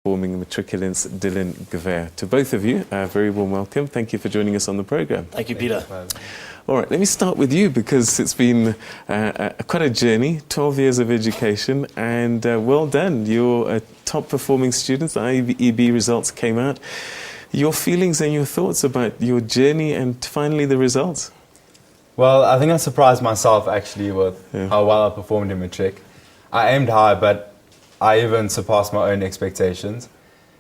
Forming matriculants Dylan Gouveia. To both of you, a very warm welcome. Thank you for joining us on the program. Thank you, Peter. All right, let me start with you because it's been quite a journey, 12 years of education, and well done. You're top performing students. The IEB results came out. Your feelings and your thoughts about your journey and finally the results? Well, I think I surprised myself actually with how well I performed in matric. I aimed high, but I even surpassed my own expectations.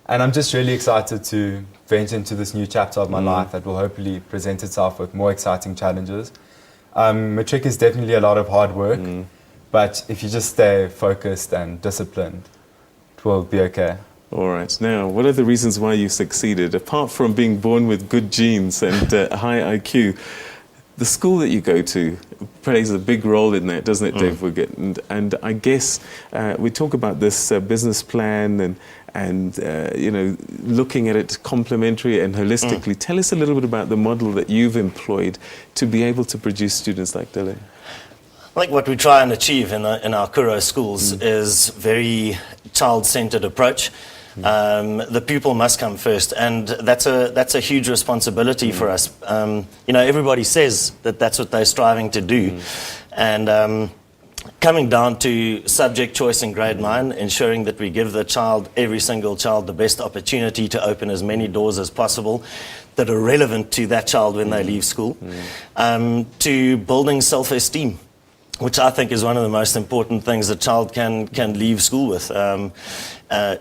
And I'm just really excited to venture into this new chapter of my life that will hopefully present itself with more exciting challenges. Matric is definitely a lot of hard work, but if you just stay focused and disciplined, it will be okay. All right. Now, what are the reasons why you succeeded? Apart from being born with good genes and a high IQ, the school that you go to plays a big role in that, doesn't it, Dave Wiggett? And I guess we talk about this business plan and you know, looking at it complementary and holistically. Tell us a little bit about the model that you've employed to be able to produce students like Dylan. I think what we try and achieve in our Curro schools is very child-centered approach. The pupil must come first, and that's a huge responsibility for us. You know, everybody says that that's what they're striving to do, and coming down to subject choice in grade 9, ensuring that we give every single child the best opportunity to open as many doors as possible that are relevant to that child when they leave school, to building self-esteem, which I think is one of the most important things a child can leave school with,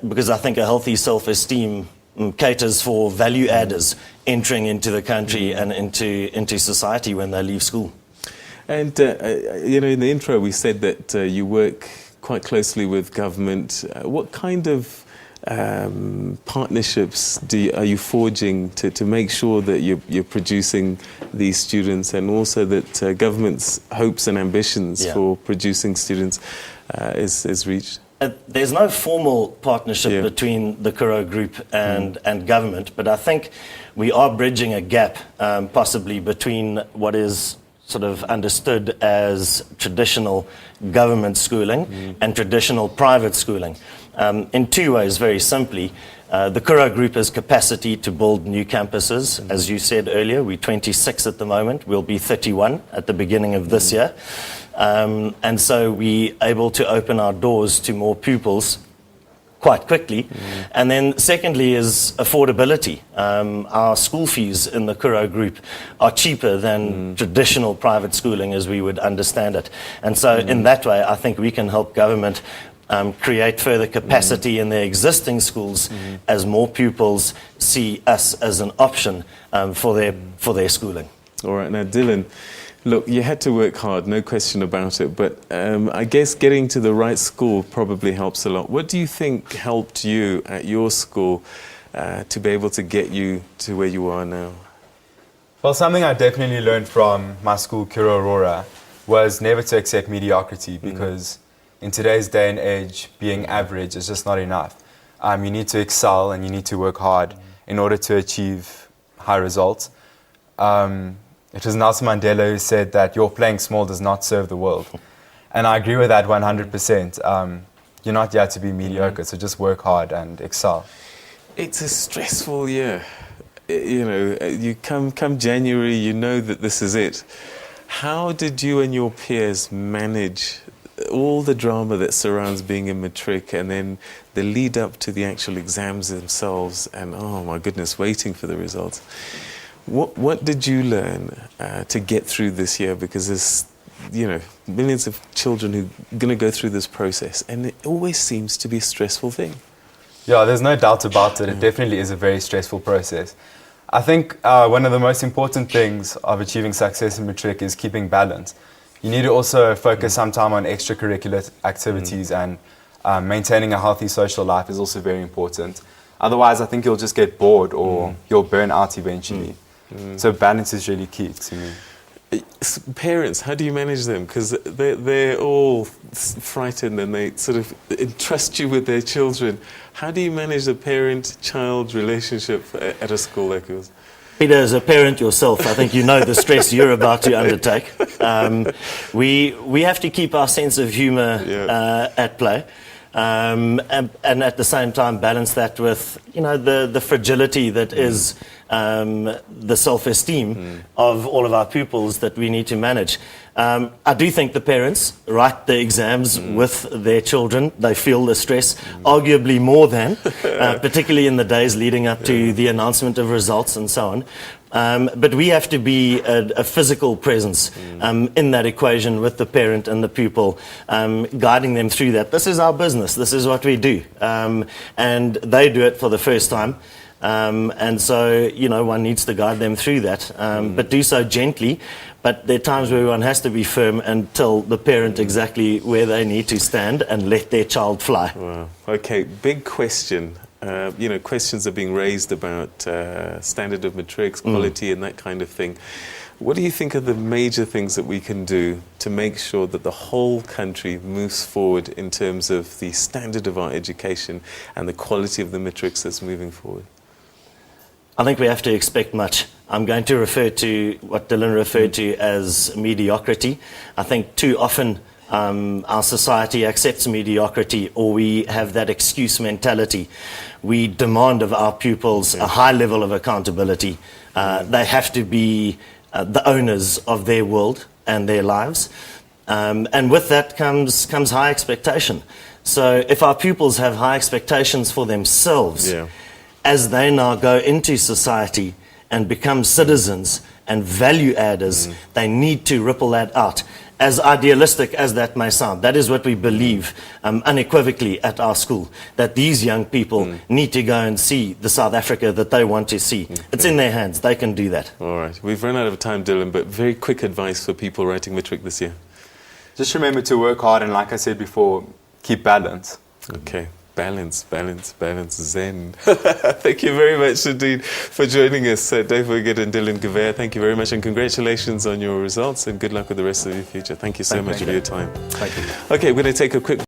because I think a healthy self-esteem caters for value adders entering into the country and into society when they leave school. And, you know, in the intro we said that you work quite closely with government. What kind of partnerships are you forging to make sure that you're producing these students, and also that government's hopes and ambitions for producing students is reached? There's no formal partnership between the Curro group and government, but I think we are bridging a gap possibly between what is sort of understood as traditional government schooling and traditional private schooling. In two ways, very simply. The Curro group has capacity to build new campuses. As you said earlier, we're 26 at the moment. We'll be 31 at the beginning of this year. And so we're able to open our doors to more pupils quite quickly. And then secondly is affordability. Our school fees in the Curro group are cheaper than traditional private schooling as we would understand it. And so in that way, I think we can help government create further capacity in their existing schools as more pupils see us as an option for their schooling. All right, now Dylan, look, you had to work hard, no question about it, but I guess getting to the right school probably helps a lot. What do you think helped you at your school to be able to get you to where you are now? Well, something I definitely learned from my school, Curro Aurora, was never to accept mediocrity, because in today's day and age, being average is just not enough. You need to excel and you need to work hard in order to achieve high results. It was Nelson Mandela who said that your playing small does not serve the world. And I agree with that 100%. You're not here to be mediocre, so just work hard and excel. It's a stressful year. You know, you come January, you know that this is it. How did you and your peers manage all the drama that surrounds being in matric, and then the lead up to the actual exams themselves, and oh my goodness, waiting for the results? What did you learn to get through this year? Because there's, you know, millions of children who are going to go through this process, and it always seems to be a stressful thing. Yeah, there's no doubt about it. It definitely is a very stressful process. I think one of the most important things of achieving success in matric is keeping balance. You need to also focus some time on extracurricular activities, and maintaining a healthy social life is also very important. Otherwise, I think you'll just get bored or you'll burn out eventually. So balance is really key to me. Parents, how do you manage them? Because they're all frightened and they sort of entrust you with their children. How do you manage the parent-child relationship at a school like yours? Peter, as a parent yourself, I think you know the stress you're about to undertake. We have to keep our sense of humour at play. and at the same time balance that with, you know, the fragility that is the self-esteem of all of our pupils that we need to manage. I do think the parents write the exams with their children. They feel the stress, arguably more than, particularly in the days leading up to the announcement of results and so on. But we have to be a physical presence in that equation with the parent and the pupil, guiding them through that. This is our business. This is what we do. And they do it for the first time. And so, you know, one needs to guide them through that, but do so gently. But there are times where one has to be firm and tell the parent exactly where they need to stand and let their child fly. Wow. Okay, big question. You know, questions are being raised about standard of matrics, quality and that kind of thing. What do you think are the major things that we can do to make sure that the whole country moves forward in terms of the standard of our education and the quality of the matrics that's moving forward? I think we have to expect much. I'm going to refer to what Dylan referred to as mediocrity. I think too often our society accepts mediocrity, or we have that excuse mentality. We demand of our pupils a high level of accountability. They have to be the owners of their world and their lives. And with that comes high expectation. So if our pupils have high expectations for themselves, as they now go into society and become citizens and value adders, they need to ripple that out. As idealistic as that may sound, that is what we believe unequivocally at our school, that these young people need to go and see the South Africa that they want to see. It's in their hands. They can do that. All right. We've run out of time, Dylan, but very quick advice for people writing matric this year. Just remember to work hard, and like I said before, keep balance. Okay. Balance, balance, balance, zen. Thank you very much indeed for joining us, Dave Wiggett and Dylan Gouveia. Thank you very much, and congratulations on your results, and good luck with the rest of your future. Thank you so much for your time. Thank you. Okay, we're going to take a quick